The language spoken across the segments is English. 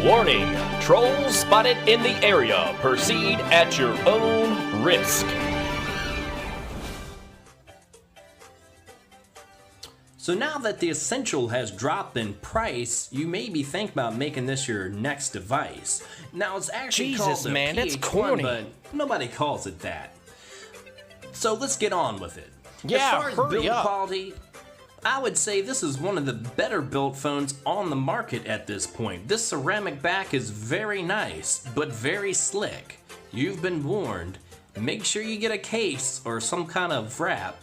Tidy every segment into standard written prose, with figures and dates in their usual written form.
Warning, trolls spotted in the area. Proceed at your own risk. So now that the Essential has dropped in price, you may be thinking about making this your next device. Now it's actually called the man, that's PH1, corny. but nobody calls it that. So let's get on with it. Yeah, as far as hurry build up. quality, I would say this is one of the better built phones on the market at this point. This ceramic back is very nice, but very slick. You've been warned. Make sure you get a case or some kind of wrap,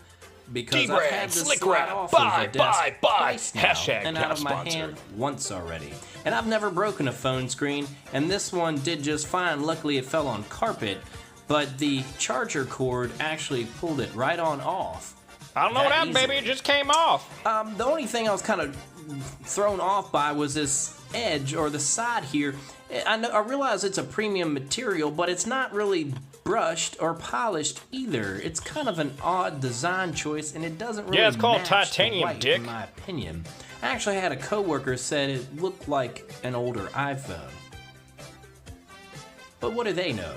because I've had this slick slide wrap, off buy, of the desk buy. twice now, Hashtag and not out of my sponsored. hand once already. And I've never broken a phone screen, and this one did just fine. Luckily it fell on carpet, but the charger cord actually pulled it right on off. I don't know what That happened, baby. easily. It just came off. The only thing I was kind of thrown off by was this edge or the side here. I realize it's a premium material, but it's not really brushed or polished either. It's kind of an odd design choice, and it doesn't really it's called match titanium, the white, dick. in my opinion. I actually had a coworker said it looked like an older iPhone. But what do they know?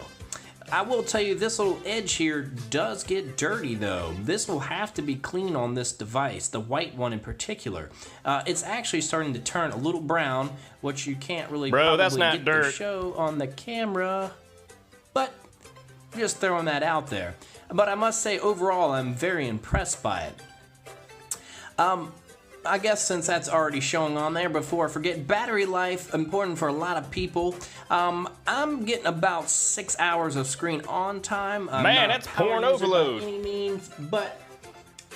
I will tell you, this little edge here does get dirty though. This will have to be clean on this device, the white one in particular. It's actually starting to turn a little brown, which you can't really Bro, probably that's not get to dirt. show on the camera. But just throwing that out there. But I must say, overall, I'm very impressed by it. I guess since that's already showing on there, before I forget, battery life, important for a lot of people. I'm getting about 6 hours of screen on time. I'm Man, not a that's power porn user overload. by any means, but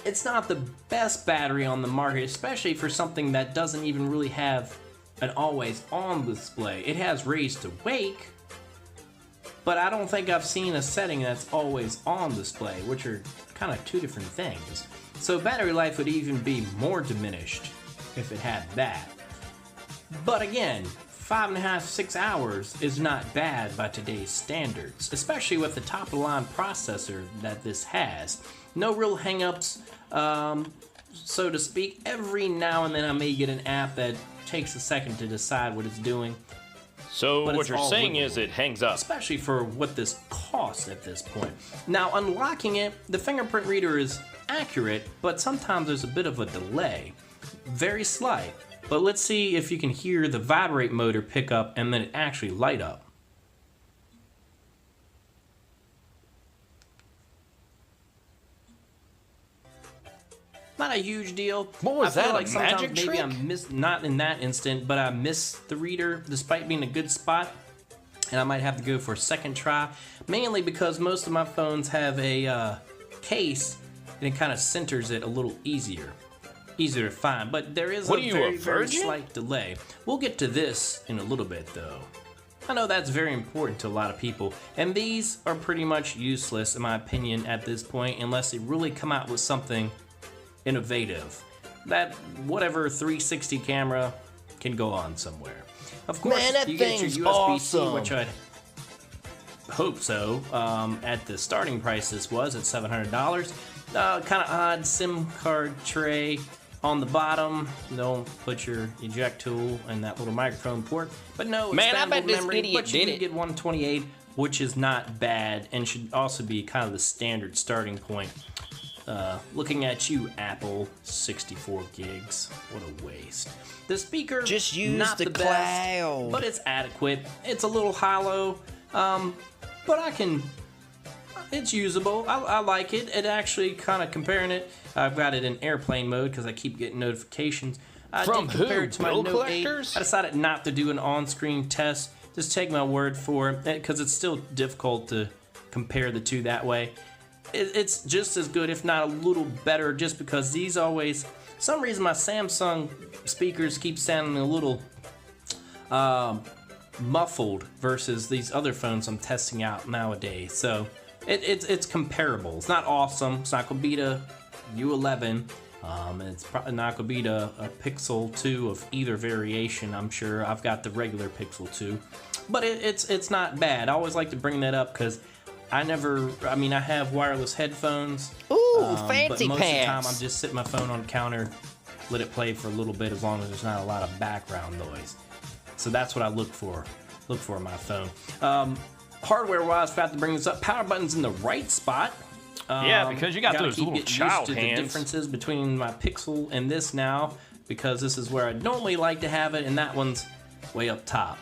it's not the best battery on the market, especially for something that doesn't even really have an always on display. It has raise to wake, but I don't think I've seen a setting that's always on display, which are kind of two different things. So battery life would even be more diminished if it had that. But again, 5.5, 6 hours is not bad by today's standards, especially with the top of the line processor that this has. No real hang-ups, so to speak. Every now and then I may get an app that takes a second to decide what it's doing, So but what it's you're all saying wiggle. is it hangs up. especially for what this costs at this point. Now, unlocking it, the fingerprint reader is accurate, but sometimes there's a bit of a delay. Very slight. But let's see if you can hear the vibrate motor pick up and then it actually light up. Not a huge deal. What was I feel that, a like sometimes magic maybe trick? not in that instant, but I missed the reader despite being a good spot. And I might have to go for a second try, mainly because most of my phones have a case and it kind of centers it a little easier to find. But there is What a are you, very, a very virgin? slight delay. We'll get to this in a little bit though. I know that's very important to a lot of people, and these are pretty much useless in my opinion at this point unless they really come out with something innovative. That whatever 360 camera can go on somewhere. Of course, Man, that you get your thing's USB-C, awesome. which I'd hope so. At the starting price, this was at $700. Kind of odd SIM card tray on the bottom. Don't put your eject tool in that little microphone port. But no, Man, I bet expandable this memory, idiot but you did do it. get 128, which is not bad, and should also be kind of the standard starting point. Looking at you, Apple, 64 gigs. What a waste. The speaker, Just use not the best, cloud. but it's adequate. It's a little hollow, but it's usable. I like it. It actually kind of comparing it. I've got it in airplane mode because I keep getting notifications. I From did compare who? it to my Bill Note 8. collectors? I decided not to do an on-screen test. Just take my word for it because it's still difficult to compare the two that way. It's just as good, if not a little better, just because these always, some reason my Samsung speakers keep sounding a little muffled versus these other phones I'm testing out nowadays. So it's comparable. It's not awesome. It's not gonna beat a U11. It's probably not gonna beat a Pixel 2 of either variation. I'm sure I've got the regular Pixel 2, but it's not bad. I always like to bring that up because I have wireless headphones. Ooh, But fancy most of the time, I'm pants. just sitting my phone on the counter, let it play for a little bit as long as there's not a lot of background noise. So that's what I look for in my phone. Hardware-wise, I have to bring this up. Power button's in the right spot. Yeah, because you got those little child hands. The differences between my Pixel and this now, because this is where I'd normally like to have it, and that one's way up top.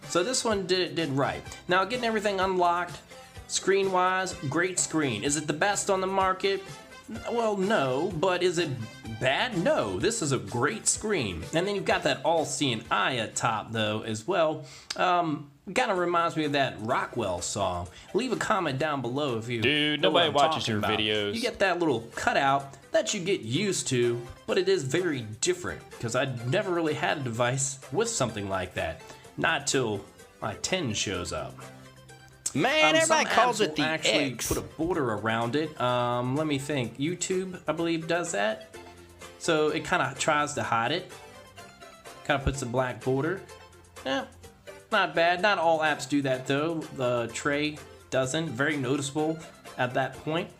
So this one did right. Now, getting everything unlocked, screen-wise, great screen. Is it the best on the market? Well, no, but is it bad? No, this is a great screen. And then you've got that all-seeing eye at top, though, as well. Kind of reminds me of that Rockwell song. Leave a comment down below if you Dude, know nobody what I'm watches your talking about. videos. You get that little cutout that you get used to, but it is very different, because I never really had a device with something like that. Not till my 10 shows up. Man, everybody some calls apps it the will actually X. put a border around it. Let me think. YouTube, I believe, does that. So it kind of tries to hide it. Kind of puts a black border. Yeah, not bad. Not all apps do that, though. The Tray doesn't. Very noticeable at that point.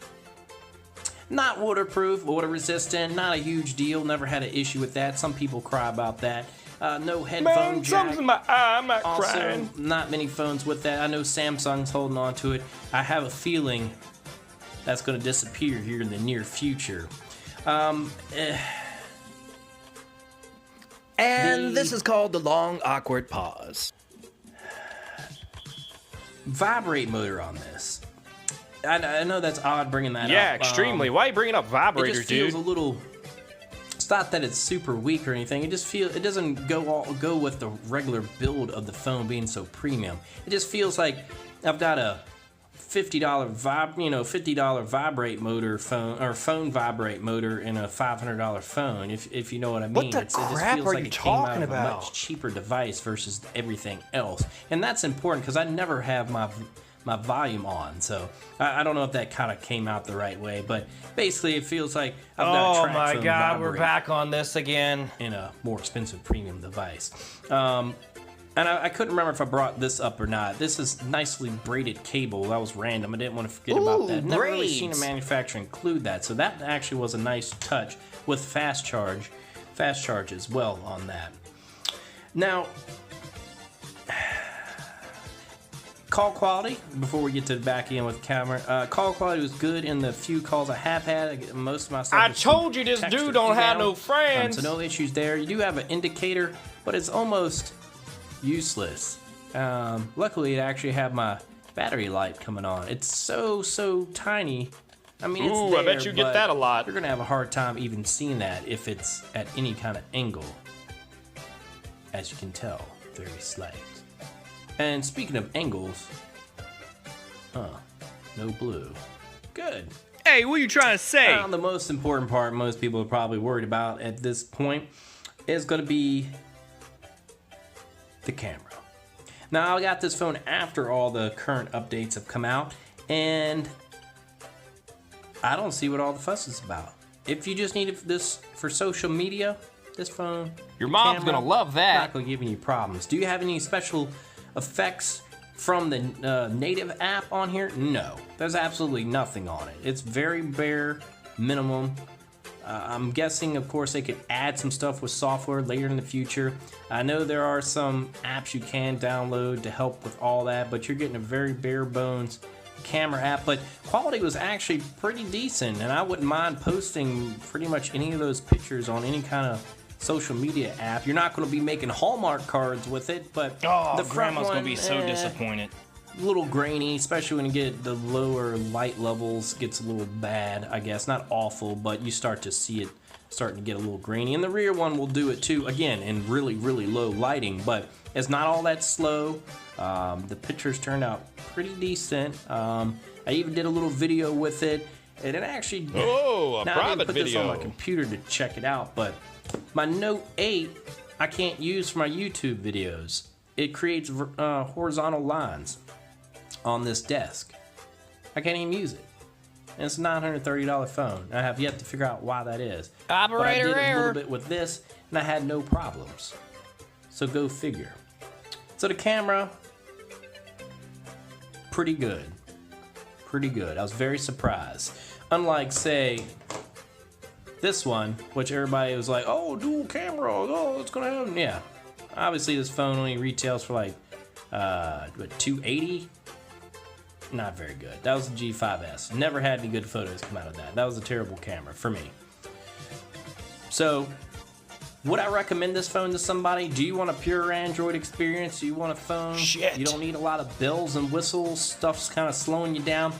Not waterproof, water resistant. Not a huge deal. Never had an issue with that. Some people cry about that. No headphone Man, jack. something's in my eye. I'm not Also, crying. not many phones with that. I know Samsung's holding on to it. I have a feeling that's going to disappear here in the near future. And this is called the long, awkward pause. Vibrate motor on this. I know that's odd bringing that up. Yeah, extremely. Why are you bringing up It vibrators, just feels dude? a little. It's not that it's super weak or anything. It just feels. It doesn't go with the regular build of the phone being so premium. It just feels like I've got a $50 vibrate motor phone, or phone vibrate motor in a $500 phone. If you know what I mean. What the It just crap feels are like you it came out talking of about? a much cheaper device versus everything else, and that's important because I never have my volume on, so I don't know if that kind of came out the right way, but basically it feels like I've got a Oh track my phone god, we're vibrate back on this again. in a more expensive premium device. And I couldn't remember if I brought this up or not. This is nicely braided cable. That was random. I didn't want to forget about that. Never really seen a braids. manufacturer include that, so that actually was a nice touch with fast charge as well on that. Now, call quality, before we get to the back end with camera, call quality was good in the few calls I have had. Most of my stuff I is told you this text dude or don't have email. no friends. So no issues there. You do have an indicator, but it's almost useless. Luckily, it actually had my battery light coming on. It's so tiny. I mean, it's Ooh, there, I bet you get but that a lot. You're gonna have a hard time even seeing that if it's at any kind of angle. As you can tell, very slight. And speaking of angles, no blue. Good. Hey, what are you trying to say? Now, the most important part most people are probably worried about at this point is going to be the camera. Now, I got this phone after all the current updates have come out, and I don't see what all the fuss is about. If you just need this for social media, this phone, Your the mom's camera, gonna love that. Not going to give you any problems. Do you have any special effects from the native app on here? No, there's absolutely nothing on it. It's very bare minimum. I'm guessing, of course, they could add some stuff with software later in the future. I know there are some apps you can download to help with all that, but you're getting a very bare bones camera app. But quality was actually pretty decent, and I wouldn't mind posting pretty much any of those pictures on any kind of social media app. You're not going to be making Hallmark cards with it, but Oh, the front grandma's gonna one, be so disappointed. a little grainy, especially when you get the lower light levels, gets a little bad, I guess. Not awful, but you start to see it starting to get a little grainy. And the rear one will do it too, again, in really, really low lighting, but it's not all that slow. The pictures turned out pretty decent. I even did a little video with it, and it actually... Oh, a now, I didn't private put this on my video. computer to check it out, but my Note 8, I can't use for my YouTube videos. It creates horizontal lines on this desk. I can't even use it. And it's a $930 phone. I have yet to figure out why that is. But I Operator did a error. little bit with this, and I had no problems. So go figure. So the camera, pretty good. Pretty good. I was very surprised. Unlike, say, this one, which everybody was like, oh, dual camera, oh, it's gonna happen. Yeah, Obviously, this phone only retails for like, what, $280? Not very good. That was the G5S. Never had any good photos come out of that. That was a terrible camera for me. So, would I recommend this phone to somebody? Do you want a pure Android experience? Do you want a phone? Shit. You don't need a lot of bells and whistles. Stuff's kind of slowing you down.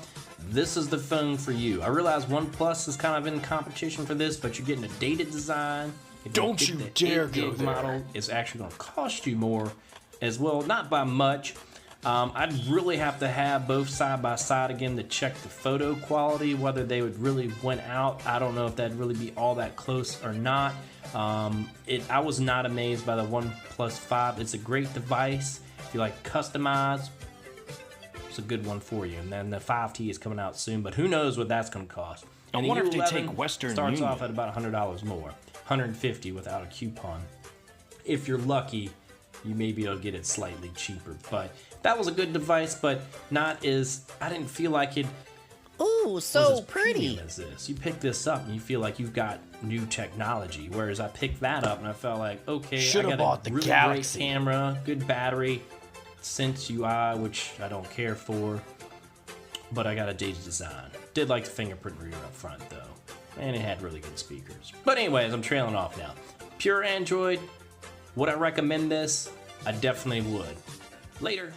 This is the phone for you. I realize OnePlus is kind of in competition for this, but you're getting a dated design. If Don't get you the dare 8 gig go there. model, it's actually going to cost you more as well. Not by much. I'd really have to have both side by side again to check the photo quality, whether they would really win out. I don't know if that'd really be all that close or not. I was not amazed by the OnePlus 5. It's a great device. If you like customize, it's a good one for you. And then the 5T is coming out soon, but who knows what that's going to cost. I And the wonder if they U11 take Western starts Union. off at about $100 more, $150 without a coupon. If you're lucky, you may be able to get it slightly cheaper. But that was a good device, but not as, I didn't feel like it Ooh, was so as pretty. premium as this. You pick this up and you feel like you've got new technology, whereas I picked that up and I felt like, okay, Should've I got bought a the really Galaxy. great camera, good battery, Sense UI, which I don't care for, but I got a dated design. Did like the fingerprint reader up front though, and it had really good speakers. But anyways, I'm trailing off now. Pure Android, would I recommend this? I definitely would. Later.